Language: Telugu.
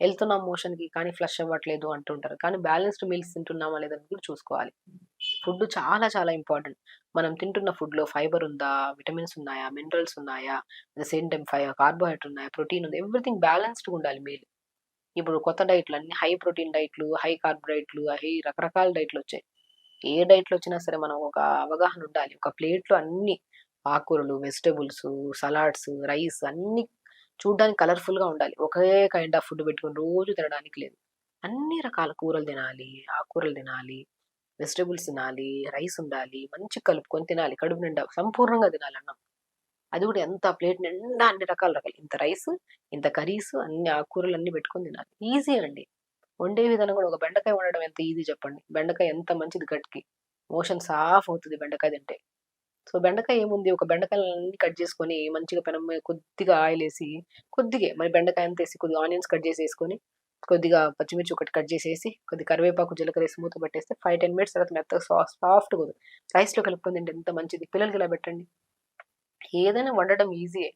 వెళ్తున్నాం మోషన్‌కి కానీ ఫ్లష్ అవ్వట్లేదు అంటుంటారు. కానీ బ్యాలెన్స్‌డ్ మీల్స్ తింటున్నామా లేదని కూడా చూసుకోవాలి. ఫుడ్ చాలా చాలా ఇంపార్టెంట్. మనం తింటున్న ఫుడ్‌లో ఫైబర్ ఉందా? విటమిన్స్ ఉన్నాయా? మినరల్స్ ఉన్నాయా? At the same time carbohydrate ఉన్నాయా? ప్రోటీన్ ఉందా? ఎవ్రీథింగ్ బ్యాలెన్స్‌డ్‌గా ఉండాలి మీల్. ఇప్పుడు కొత్త డైట్‌లు అన్నీ హై ప్రోటీన్ డైట్‌లు, హై కార్బ్ డైట్‌లు, రకరకాల డైట్‌లొచ్చాయి. ఏ డైట్‌లొచ్చినా సరే మనం ఒక అవగాహన ఉండాలి. ఒక ప్లేట్‌లో అన్ని ఆకుకూరలు, వెజిటబుల్సు, సలాడ్స్, రైస్ అన్నీ చూడ్డానికి కలర్‌ఫుల్‌గా ఉండాలి. ఒకే కైండ్ ఆఫ్ ఫుడ్ పెట్టుకొని రోజు తినడానికి లేదు. అన్ని రకాల కూరలు తినాలి, ఆకుకూరలు తినాలి, వెజిటబుల్స్ తినాలి, రైస్ ఉండాలి. మంచిగా కలుపుకొని తినాలి. కడుపు నిండా సంపూర్ణంగా తినాలి అన్నం. అది కూడా ఎంత ప్లేట్ నిండా అన్ని రకాల రకాలు. ఇంత రైస్, ఇంత కర్రీస్, అన్ని ఆకుకూరలు అన్నీ పెట్టుకొని తినాలి. ఈజీ అండి. వండే విధానం కూడా ఒక బెండకాయ వండడం ఎంత ఈజీ చెప్పండి. బెండకాయ ఎంత మంచిది గట్‌కి. మోషన్ సాఫ్ అవుతది బెండకాయ తింటే. సో, బెండకాయ ఏముంది ఒక బెండకాయలన్నీ కట్ చేసుకొని మంచిగా పెనం మీద కొద్దిగా ఆయిలేసి, కొద్దిగే మరి బెండకాయ అంతేసి కొద్దిగా ఆనియన్స్ కట్ చేసేసుకొని, కొద్దిగా పచ్చిమిర్చి ఒకటి కట్ చేసేసి, కొద్దిగా కరివేపాకు, జీలకర్ర ఏసి మూత పెట్టేస్తే 5, 10 మినిట్స్ తర్వాత మెత్తగా సాఫ్ట్‌గా రైస్‌లో కలుపుకొని తింటే ఎంత మంచిది. పిల్లలకి ఇలా పెట్టండి. ఏదైనా వండడం ఈజీయే.